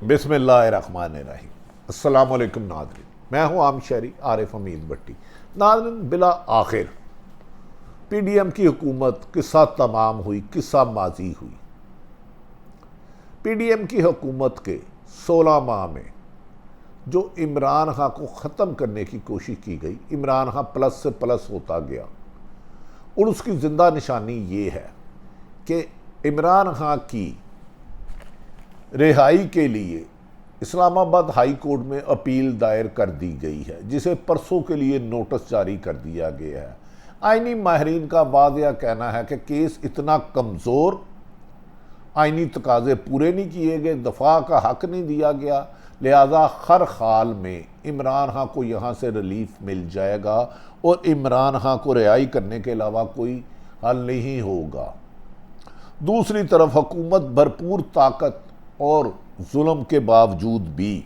बिस्मिल्लाहिर्रहमानिर्रहीम। अस्सलाम वालेकुम नाज़रीन, मैं हूँ आम शहरी आरिफ हमीद भट्टी। नाज़रीन, बिला आखिर पीडीएम की हुकूमत किस्सा तमाम हुई, किस्सा माजी हुई। पीडीएम की हुकूमत के 16 माह में जो इमरान खां को ख़त्म करने की कोशिश की गई, इमरान खां प्लस से प्लस होता गया और उसकी ज़िंदा निशानी ये है कि इमरान खां की रिहाई के लिए इस्लामाबाद हाई कोर्ट में अपील दायर कर दी गई है, जिसे परसों के लिए नोटिस जारी कर दिया गया है। आईनी माहिरीन का वाज़ेह कहना है कि केस इतना कमज़ोर, आईनी तकाजे पूरे नहीं किए गए, दफा का हक नहीं दिया गया, लिहाजा हर हाल में इमरान खां को यहाँ से रिलीफ मिल जाएगा और इमरान खां को रिहाई करने के अलावा कोई हल नहीं होगा। दूसरी तरफ हुकूमत भरपूर ताकत और जुल्म के बावजूद भी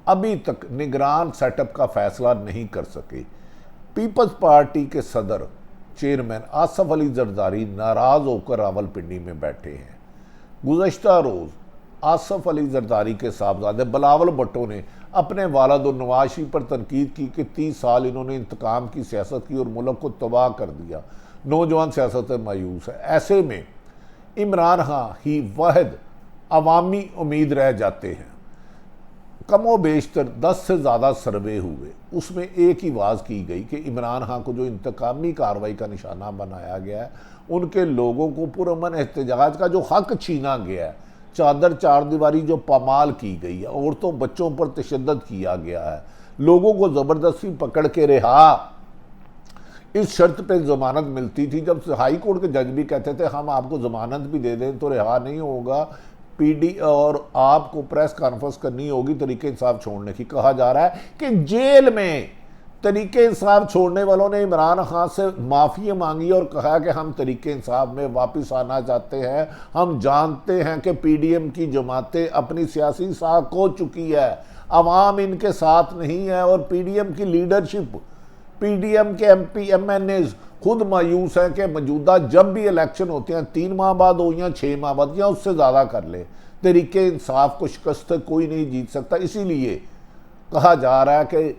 अभी तक निगरान सेटअप का फैसला नहीं कर सके। पीपल्स पार्टी के सदर चेयरमैन आसफ अली जरदारी नाराज़ होकर रावलपिंडी में बैठे हैं। गुज़श्ता रोज़ आसफ अली जरदारी के साहबजादे बिलावल भुट्टो ने अपने वालिद और नवाज शरीफ पर तनकीद की कि 30 साल इन्होंने इंतकाम की सियासत की और मुल्क को तबाह कर दिया। नौजवान सियासत से मायूस है। ऐसे में इमरान खां ही वाहिद अवामी उम्मीद रह जाते हैं। कमो बेशतर 10 से ज़्यादा सर्वे हुए, उसमें एक ही वाज की गई कि इमरान खां को जो इंतकामी कार्रवाई का निशाना बनाया गया है, उनके लोगों को पुरअमन एहतजाज का जो हक छीना गया है, चादर चार दीवारी जो पामाल की गई है, औरतों बच्चों पर तशद्दुद किया गया है, लोगों को ज़बरदस्ती पकड़ के रिहा इस शर्त पे ज़मानत मिलती थी। जब हाई कोर्ट के जज भी कहते थे हम आपको ज़मानत भी दे दें तो रिहा नहीं होगा, पीडी और आपको प्रेस कॉन्फ्रेंस करनी होगी तरीके इंसाफ छोड़ने की। कहा जा रहा है कि जेल में तरीके इंसाफ छोड़ने वालों ने इमरान खां से माफ़ी मांगी और कहा कि हम तरीके इंसाफ में वापस आना चाहते हैं। हम जानते हैं कि पीडीएम की जमातें अपनी सियासी साख खो चुकी है, अवाम इनके साथ नहीं है और पीडीएम की लीडरशिप, पीडीएम के एमपी एमएनएज खुद मायूस हैं कि मौजूदा जब भी इलेक्शन होते हैं 3 माह बाद हो या 6 माह बाद या उससे ज़्यादा कर ले, तरीके इंसाफ को शिकस्त कोई नहीं जीत सकता। इसीलिए कहा जा रहा है कि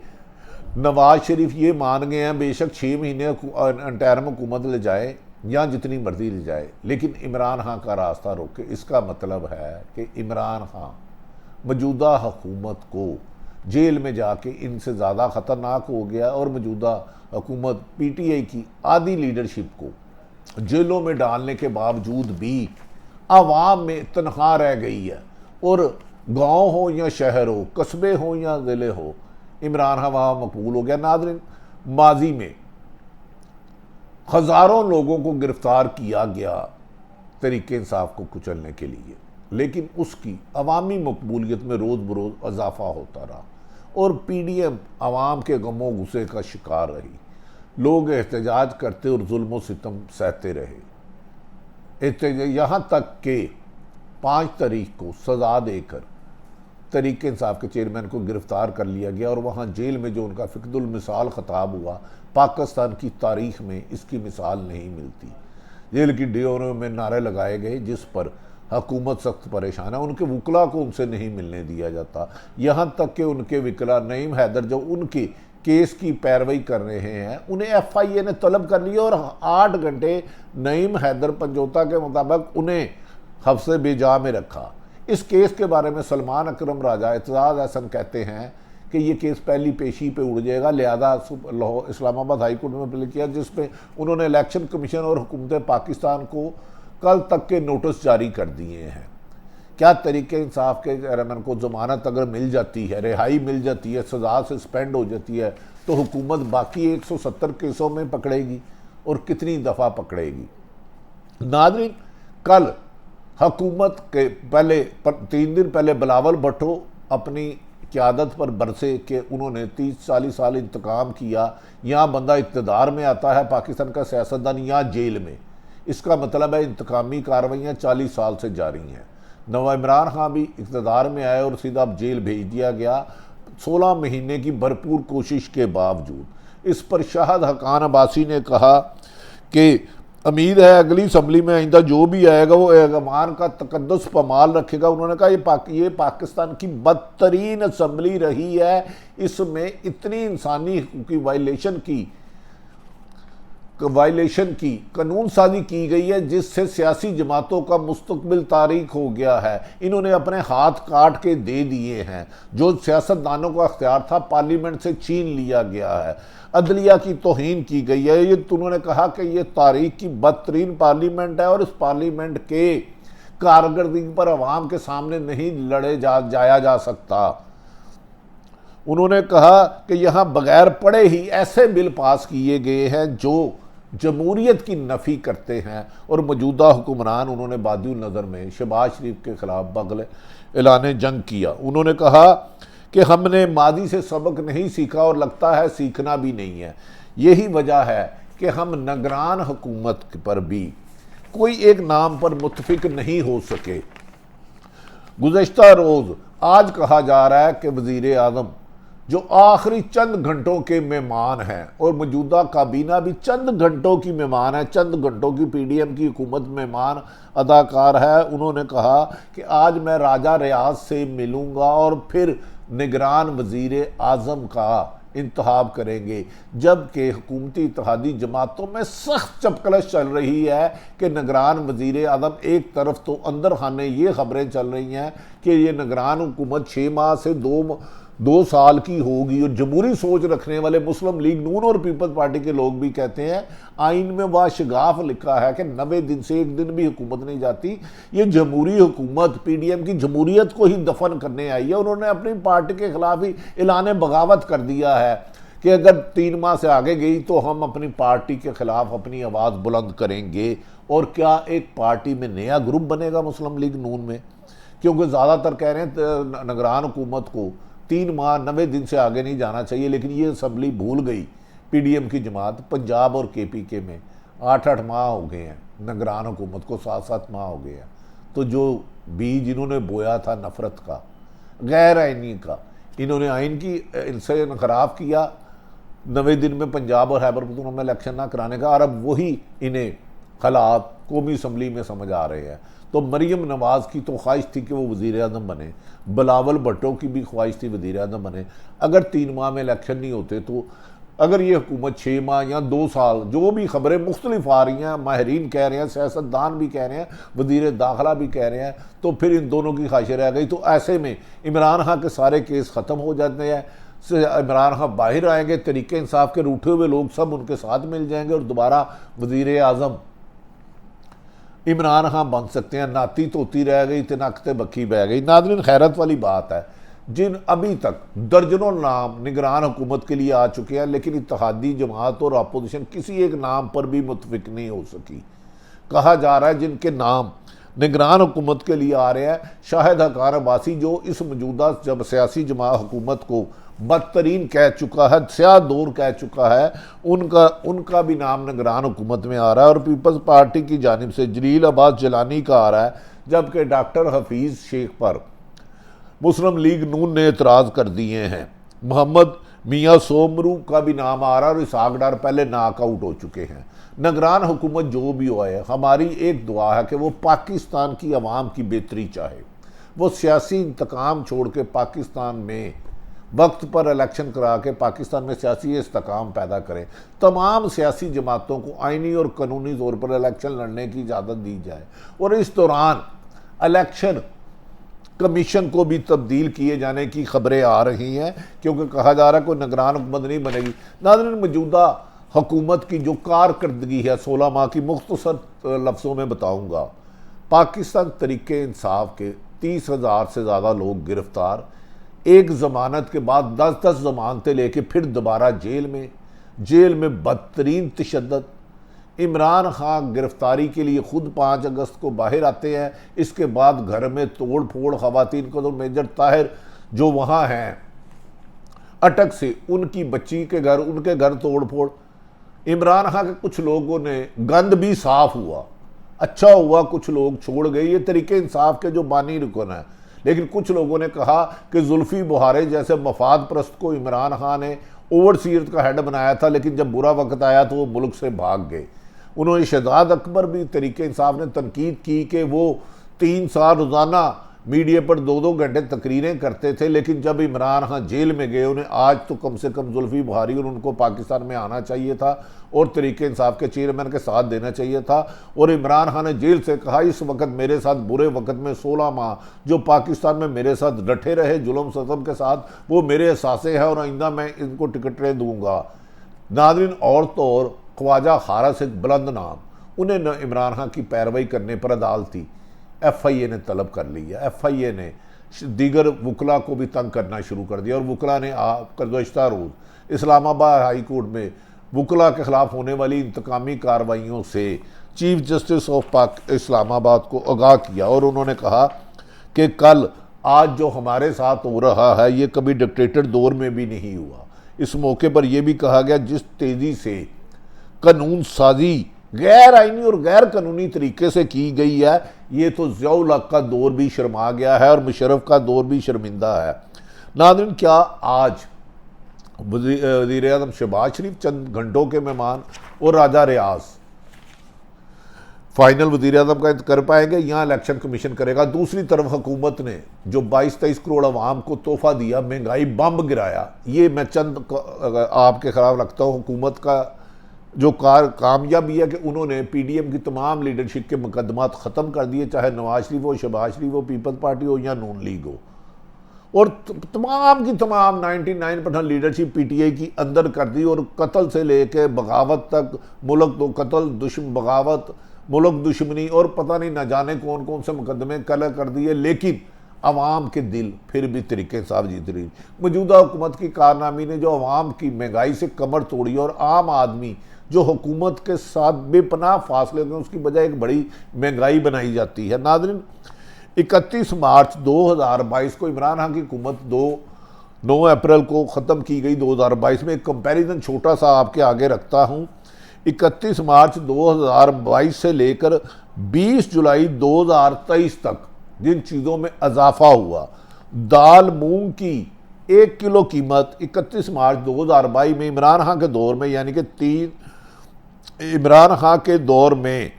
नवाज शरीफ ये मान गए हैं बेशक 6 महीने इंटरिम हुकूमत ले जाए या जितनी मर्जी ले जाए, लेकिन इमरान खां का रास्ता रोके। इसका मतलब है कि इमरान खां मौजूदा हुकूमत को जेल में जाके इनसे ज़्यादा ख़तरनाक हो गया और मौजूदा हुकूमत पीटीआई की आधी लीडरशिप को जेलों में डालने के बावजूद भी आवाम में तनख्वाह रह गई है और गांव हो या शहर हो, कस्बे हो या ज़िले हो, इमरान खां वहाँ मकबूल हो गया। नाज़रीन, माजी में हज़ारों लोगों को गिरफ्तार किया गया तरीके इंसाफ को कुचलने के लिए, लेकिन उसकी अवामी मकबूलियत में रोज़ बरोज़ इजाफा होता रहा और पीडीएम आवाम के गमों गुस्से का शिकार रही। लोग एहतजाज करते और जुल्म और सितम सहते रहे। यहाँ तक कि 5 तारीख को सज़ा देकर तरीके इंसाफ के चेयरमैन को गिरफ्तार कर लिया गया और वहाँ जेल में जो उनका फ़िक़दुल मिसाल ख़ताब हुआ, पाकिस्तान की तारीख़ में इसकी मिसाल नहीं मिलती। जेल की डियोरों में नारे लगाए गए जिस पर हुकूमत सख्त परेशान है। उनके वकला को उनसे नहीं मिलने दिया जाता। यहाँ तक कि उनके वकला नईम हैदर जो उनके केस की पैरवी कर रहे हैं, उन्हें एफआईए ने तलब कर लिया और 8 घंटे नईम हैदर पंजोता के मुताबिक उन्हें हफ्से बेजा में रखा। इस केस के बारे में सलमान अकरम राजा एतजाज़ अहसन कहते हैं कि ये केस पहली पेशी पे उड़ जाएगा, लिहाजा इस्लामाबाद हाई कोर्ट में अपील किया, जिसमें उन्होंने इलेक्शन कमीशन और हुकूमत पाकिस्तान को कल तक के नोटिस जारी कर दिए हैं। क्या तरीके इंसाफ के चेयरमैन को ज़मानत अगर मिल जाती है, रिहाई मिल जाती है, सज़ा सस्पेंड हो जाती है, तो हुकूमत बाकी 170 केसों में पकड़ेगी और कितनी दफ़ा पकड़ेगी? नाज़रीन, कल हुकूमत के पहले 3 दिन पहले बिलावल भुट्टो अपनी क़यादत पर बरसे कि उन्होंने 30-40 साल इंतकाम किया, यहाँ बंदा इक़्तिदार में आता है पाकिस्तान का सियासतदान या जेल में। इसका मतलब है इंतकामी कार्रवाइयाँ 40 साल से जारी हैं। नवा इमरान खां भी इक़्तिदार में आए और सीधा जेल भेज दिया गया 16 महीने की भरपूर कोशिश के बावजूद। इस पर शाहद हकान अब्बासी ने कहा कि उम्मीद है अगली असम्बली में आइंदा जो भी आएगा वो ऐवान का तकद्दुस पमाल रखेगा। उन्होंने कहा ये पाकिस्तान की बदतरीन असम्बली रही है, इसमें इतनी इंसानी हकूक़ की वायलेशन की कानून साजी की गई है जिससे सियासी जमातों का मुस्तकबिल तारीख हो गया है। इन्होंने अपने हाथ काट के दे दिए हैं, जो सियासतदानों का अख्तियार था पार्लियामेंट से छीन लिया गया है। अदलिया की तौहीन की गई है। ये उन्होंने कहा कि ये तारीख की बदतरीन पार्लियामेंट है और इस पार्लियामेंट के कारकर्दगी पर अवाम के सामने नहीं जाया जा सकता। उन्होंने कहा कि यहाँ बगैर पढ़े ही ऐसे बिल पास किए गए हैं जो जमहूरियत की नफ़ी करते हैं और मौजूदा हुक्मरान उन्होंने बादिउल नज़र में शहबाज शरीफ के ख़िलाफ़ बगल ऐलान जंग किया। उन्होंने कहा कि हमने मादी से सबक नहीं सीखा और लगता है सीखना भी नहीं है। यही वजह है कि हम निगरान हुकूमत पर भी कोई एक नाम पर मुत्तफिक नहीं हो सके। गुज़श्ता रोज़ आज कहा जा रहा है कि वज़ीर आज़म जो आखिरी चंद घंटों के मेहमान हैं और मौजूदा काबीना भी चंद घंटों की मेहमान है, चंद घंटों की पीडीएम की हुकूमत मेहमान अदाकार है। उन्होंने कहा कि आज मैं राजा रियाज से मिलूंगा और फिर निगरान वज़ीर आज़म का इंतखाब करेंगे, जबकि हुकूमती इत्तेहादी जमातों में सख्त चपकलश चल रही है कि निगरान वज़ीर आज़म एक तरफ तो अंदर खाने ये खबरें चल रही हैं कि ये निगरान हुकूमत 6 माह से 2 साल की होगी और जमहूरी सोच रखने वाले मुस्लिम लीग नून और पीपल्स पार्टी के लोग भी कहते हैं आइन में वह शगाफ लिखा है कि 90 दिन से एक दिन भी हुकूमत नहीं जाती। ये जमहूरी हुकूमत पीडीएम की जमहूरियत को ही दफन करने आई है। उन्होंने अपनी पार्टी के खिलाफ ही ऐलान बगावत कर दिया है कि अगर 3 माह से आगे गई तो हम अपनी पार्टी के खिलाफ अपनी आवाज़ बुलंद करेंगे। और क्या एक पार्टी में नया ग्रुप बनेगा मुस्लिम लीग नून में? क्योंकि ज़्यादातर कह रहे हैं निगरान हुकूमत को 3 माह 90 दिन से आगे नहीं जाना चाहिए, लेकिन ये असम्बली भूल गई पीडीएम की जमात। पंजाब और केपीके में 8-8 माह हो गए हैं, निगरान हुकूमत को 7-7 माह हो गए हैं। तो जो बीज इन्होंने बोया था नफ़रत का, गैर आइनी का, इन्होंने आइन की इनसे इनखराफ किया 90 दिन में पंजाब और खैबर पख्तूनख्वा में इलेक्शन ना कराने का, और अब वही इन्हें हालात कौमी असम्बली में समझ आ रहे हैं। तो मरीम नवाज़ की तो ख्वाहिश थी कि वो वज़ीर आज़म बने, बिलावल भुट्टो की भी ख्वाहिश थी वज़ीर आज़म बने। अगर 3 माह में इलेक्शन नहीं होते तो अगर ये हुकूमत 6 माह या 2 साल, जो भी खबरें मुख्तलिफ आ रही हैं, माहरीन कह रहे हैं, सियासतदान भी कह रहे हैं, वज़ीर दाखिला भी कह रहे हैं, तो फिर इन दोनों की ख्वाहिशें रह गई। तो ऐसे में इमरान खान के सारे केस ख़त्म हो जाते हैं। इमरान खान बाहर आएंगे, तरीके इंसाफ के रूठे हुए लोग सब उनके साथ मिल जाएंगे और दोबारा वज़ीर आज़म इमरान खान बन सकते हैं। नाती तोती रह गई तो नकते बक्की बह गई। नाज़रीन, खैरत वाली बात है, जिन अभी तक दर्जनों नाम निगरान हुकूमत के लिए आ चुके हैं, लेकिन इत्तेहादी जमात और अपोजिशन किसी एक नाम पर भी मुतफिक नहीं हो सकी। कहा जा रहा है जिनके नाम निगरान हुकूमत के लिए आ रहे हैं, शाहिद हक़ान अब्बासी जो इस मौजूदा जब सियासी जमात हुकूमत को बदतरीन कह चुका है, स्याह दौर कह चुका है, उनका भी नाम निगरान हुकूमत में आ रहा है। और पीपल्स पार्टी की जानिब से जलील अब्बास जिलानी का आ रहा है, जबकि डॉक्टर हफीज़ शेख पर मुस्लिम लीग नून ने एतराज़ कर दिए हैं। मोहम्मद मियाँ सोमरू का भी नाम आ रहा है और इसहाक डार पहले नाकआउट हो चुके हैं। निगरान हुकूमत जो भी हुआ है, हमारी एक दुआ है कि वो पाकिस्तान की आवाम की बेहतरी चाहे, वो सियासी इंतकाम छोड़ के पाकिस्तान में वक्त पर इलेक्शन करा के पाकिस्तान में सियासी इस्तेकाम पैदा करें। तमाम सियासी जमातों को आइनी और कानूनी तौर पर इलेक्शन लड़ने की इजाज़त दी जाए और इस दौरान इलेक्शन कमीशन को भी तब्दील किए जाने की खबरें आ रही हैं, क्योंकि कहा जा रहा है कोई निगरान हुकूमत नहीं बनेगी। नाज़रीन, मौजूदा हुकूमत की जो कारकर्दगी है 16 माह की, मुख्तसर लफ्ज़ों में बताऊँगा। पाकिस्तान तरीके इंसाफ के 30,000 से ज़्यादा लोग गिरफ्तार, एक ज़मानत के बाद 10-10 ज़मानतें लेके फिर दोबारा जेल में बदतरीन तशद्दुद। इमरान खान गिरफ्तारी के लिए खुद 5 अगस्त को बाहर आते हैं, इसके बाद घर में तोड़ फोड़, ख़वातीन को तो मेजर ताहिर जो वहाँ हैं अटक से, उनकी बच्ची के घर, उनके घर तोड़ फोड़। इमरान खान के कुछ लोगों ने गंद भी साफ हुआ, अच्छा हुआ कुछ लोग छोड़ गए, ये तरीके इंसाफ के जो बानी रुकन है। लेकिन कुछ लोगों ने कहा कि जुल्फी बुहारे जैसे मफाद प्रस्त को इमरान खान ने ओवरसीयर का हेड बनाया था, लेकिन जब बुरा वक्त आया तो वो मुल्क से भाग गए। उन्होंने शहजाद अकबर भी तरीके इंसाफ ने तनकीद की कि वो 3 साल रोज़ाना मीडिया पर 2-2 घंटे तकरीरें करते थे, लेकिन जब इमरान खान जेल में गए उन्हें आज तो कम से कम जुल्फी बुखारी और उनको पाकिस्तान में आना चाहिए था और तरीके इंसाफ के चेयरमैन के साथ देना चाहिए था। और इमरान खान ने जेल से कहा इस वक्त मेरे साथ बुरे वक्त में 16 माह जो पाकिस्तान में मेरे साथ डटे रहे जुल्म सतम के साथ, वो मेरे एहसासे हैं और आइंदा मैं इनको टिकटें दूंगा। नाज़रीन, और तो और ख्वाजा हारिस एक बुलंद नाम, उन्हें इमरान खान की पैरवी करने पर अदालती FIA ने तलब कर लिया। FIA ने दीगर वकला को भी तंग करना शुरू कर दिया और वकला ने गुज़श्ता रोज़ इस्लामाबाद हाई कोर्ट में वकला के ख़िलाफ़ होने वाली इंतकामी कार्रवाइयों से चीफ जस्टिस ऑफ इस्लामाबाद को आगाह किया और उन्होंने कहा कि कल आज जो हमारे साथ हो रहा है ये कभी डिक्टेटर दौर में भी नहीं हुआ। इस मौके पर यह भी कहा गया जिस तेज़ी से कानून साजी गैर आइनी और गैर कानूनी तरीके से की गई है, ये तो ज़ियाउल हक का दौर भी शर्मा गया है और मुशर्रफ का दौर भी शर्मिंदा है। नाज़रीन, क्या आज वज़ीर आज़म शहबाज शरीफ चंद घंटों के मेहमान और राजा रियाज फाइनल वज़ीर आज़म का कर पाएंगे? यहाँ इलेक्शन कमीशन करेगा। दूसरी तरफ हुकूमत ने जो 22-23 करोड़ अवाम को तोहफा दिया, महंगाई बम गिराया, ये मैं चंद आपके खिलाफ रखता हूँ। हुकूमत का जो कामयाबी है कि उन्होंने PDM की तमाम लीडरशिप के मुकदमात ख़त्म कर दिए, चाहे नवाज शरीफ हो, शहबाज शरीफ हो, पीपल्स पार्टी हो या नून लीग हो, और तमाम की तमाम 99% लीडरशिप PTI की अंदर कर दी और कत्ल से लेके बगावत तक, मुल्क दो कत्ल बगावत, मुल्क दुश्मनी और पता नहीं न जाने कौन कौन से मुकदमे कल कर दिए। लेकिन अवाम के दिल फिर भी तरीके इंसाफ जीत रही। मौजूदा हुकूमत की कारनामी ने जो अवाम की महंगाई से कमर तोड़ी और आम आदमी जो हुकूमत के साथ बेपनाह फासले में उसकी बजाय एक बड़ी महंगाई बनाई जाती है। नाज़रीन, 31 मार्च 2022 को इमरान खान की हुकूमत 9 अप्रैल को ख़त्म की गई। 2022 में एक कंपैरिजन छोटा सा आपके आगे रखता हूँ। 31 मार्च 2022 से लेकर 20 जुलाई 2023 तक जिन चीज़ों में इजाफा हुआ, दाल मूंग की 1 किलो कीमत 31 मार्च 2022 में इमरान खान के दौर में यानी कि इमरान खान के दौर में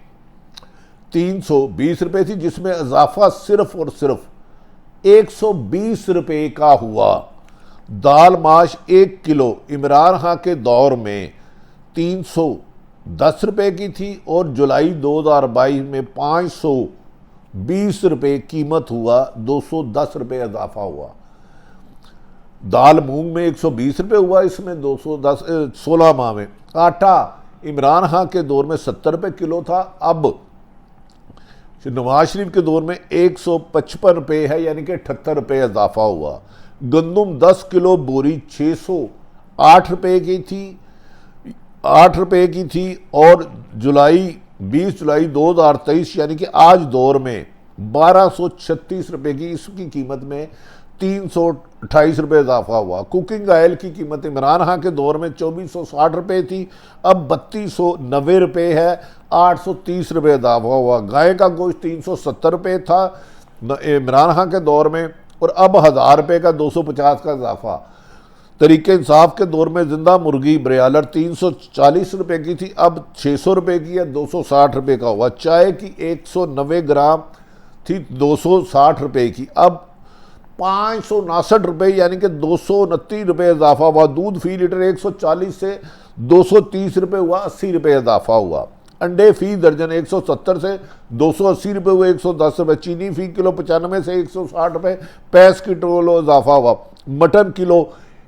320 रुपये थी, जिसमें इजाफा सिर्फ और सिर्फ 120 रुपये का हुआ। दाल माश 1 किलो इमरान खान के दौर में 310 रुपये की थी और जुलाई 2022 में 520 रुपये कीमत हुआ, 210 रुपये इजाफा हुआ। दाल मूंग में 120 रुपये हुआ, इसमें 210 16 माह में। आटा इमरान खान के दौर में 70 रुपये किलो था, अब नवाज शरीफ के दौर में 155 रुपये है, यानी कि 78 रुपये इजाफा हुआ। गंदम 10 किलो बोरी 608 रुपये की थी, 8 रुपये की थी और 20 जुलाई 2023 यानी कि आज दौर में 1236 रुपये की, इसकी कीमत में 328 रुपये इजाफा हुआ। कुकिंग ऑयल की कीमत इमरान खान के दौर में 2460 रुपये थी, अब 3290 रुपये है, 830 रुपये इजाफा हुआ। गाय का गोश्त 370 रुपये था इमरान खान के दौर में और अब 1000 रुपये का 250 का इजाफा। तरीके इंसाफ के दौर में जिंदा मुर्गी ब्रॉयलर 340 रुपये की थी, अब 600 रुपये की है, 260 रुपये का हुआ। चाय की 190 ग्राम थी 260 रुपये की, अब 559 रुपये यानी कि 229 रुपये इजाफा हुआ। दूध फी लीटर 140 से 230 रुपये हुआ, 80 रुपये इजाफा हुआ। अंडे फी दर्जन 170 से 280 रुपये हुए, 110 रुपये। चीनी फी किलो 95 से 160 रुपये, 65 किलो इजाफा हुआ। मटन किलो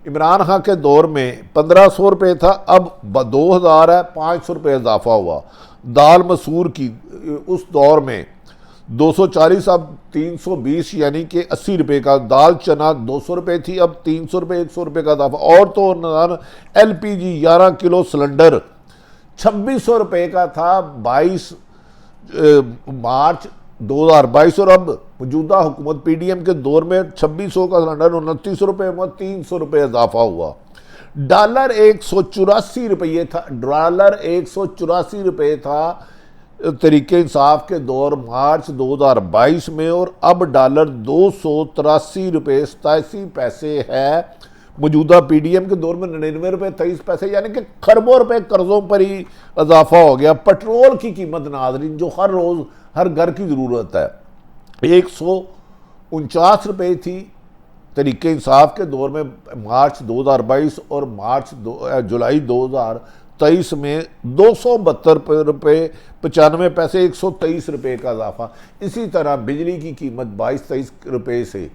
इमरान खान के दौर में 1500 रुपये था, अब 2000 है, 500 रुपये इजाफा हुआ। दाल मसूर की उस दौर में 240, अब 320 यानी कि 80 रुपये का। दाल चना 200 रुपये थी, अब 300 रुपये, 100 रुपये का इजाफा। और तो LPG 11 किलो सिलेंडर 2600 रुपये का था 22 मार्च 2022 और अब मौजूदा हुकूमत PDM के दौर में 2600 का सिलेंडर 2900 रुपये में 300 रुपये इजाफा हुआ। डॉलर 184 रुपये था, डॉलर 184 रुपये था तरीके इंसाफ के दौर मार्च 2022 में और अब डॉलर 283 रुपये 87 पैसे है मौजूदा पीडीएम के दौर में 99 रुपये 23 पैसे, यानी कि खरबों रुपए कर्जों पर ही इजाफा हो गया। पेट्रोल की कीमत नाज़रीन जो हर रोज़ हर घर की ज़रूरत है, 149 रुपये थी तरीके इंसाफ के दौर में मार्च 2022 और जुलाई 2023 में 272 रुपये 95 पैसे, 123 रुपये का इजाफा। इसी तरह बिजली की कीमत 22-23 रुपये से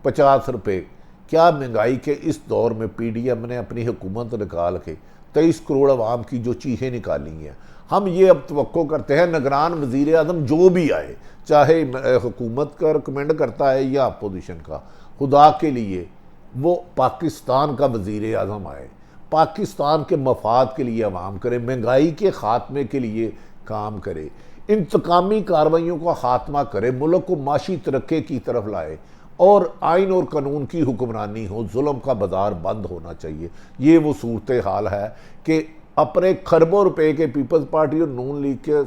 50 रुपये। क्या महंगाई के इस दौर में पीडीएम ने अपनी हुकूमत निकाल के 23 करोड़ आवाम की जो चीखें निकाली हैं, हम ये अब तवक्को करते हैं निगरान वज़ीर आज़म जो भी आए, चाहे हुकूमत का रिकमेंड करता है या अपोजिशन का, खुदा के लिए वो पाकिस्तान का वज़ीर आज़म आए, पाकिस्तान के मफाद के लिए आवाम करे, महंगाई के ख़ात्मे के लिए काम करे, इंतकामी कार्रवाइयों का ख़ात्मा करे, मुल्क को माशी तरक्की की तरफ लाए और आइन और कानून की हुक्मरानी हो, जुल्म का बाजार बंद होना चाहिए। ये वो सूरत हाल है कि अपने खरबों रुपए के पीपल्स पार्टी और नून लीग के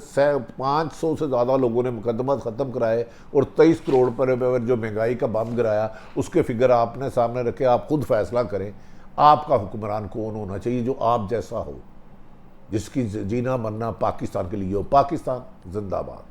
500 से ज़्यादा लोगों ने मुकदमा ख़त्म कराए और 23 करोड़ पर जो महंगाई का बम गिराया, उसके फिगर आपने सामने रखे। आप खुद फैसला करें आपका हुक्मरान कौन होना चाहिए, जो आप जैसा हो, जिसकी जीना मरना पाकिस्तान के लिए हो। पाकिस्तान जिंदाबाद।